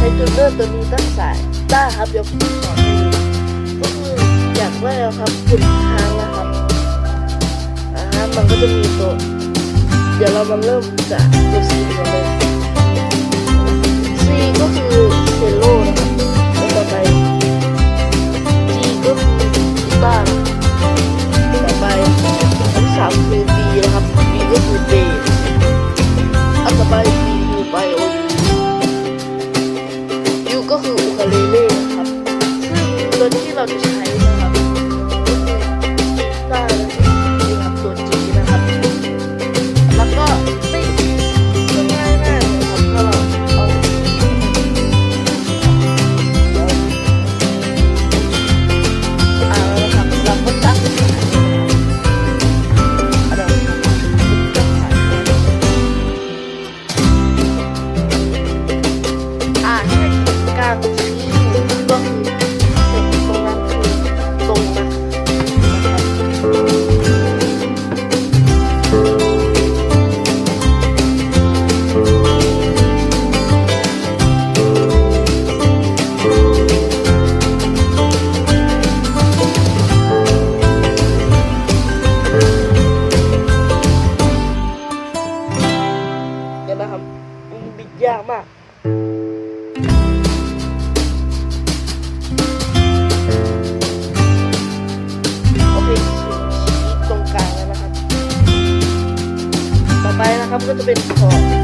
ใช้จุดเริ่มตัวนี้ตั้งสายได้ครับเดี๋ยวผมสอนให้ดูก็คืออย่างแรกครับกดค้างนะครับมันก็จะมีตัวเดี๋ยวเรามาเริ่มจากตัว C กันเลย C ก็คือเซโลนะครับแล้วต่อไป G ก็คือกีตาร์ต่อไปอันที่3คือ B นะครับ B ก็คือเบสอันต่อไป B คือไวโอลิน U ก็คืออูคาเลเล่นะครับซึ่งตัวที่เราจะใช้นะครับก็คือกีตาร์นี่ครับตัว G นะครับแล้วก็ไม่ง่ายมากเลยครับถ้าเราเอานะครับเราก็ตั้งสายเราตั้งสายให้กลางชี้ก็คือเส้นตรงนั้นคือตรงนะครับบิดยากมากโอเคชี้ตรงกลางแล้วนะครับต่อไปนะครับก็จะเป็นคอร์ด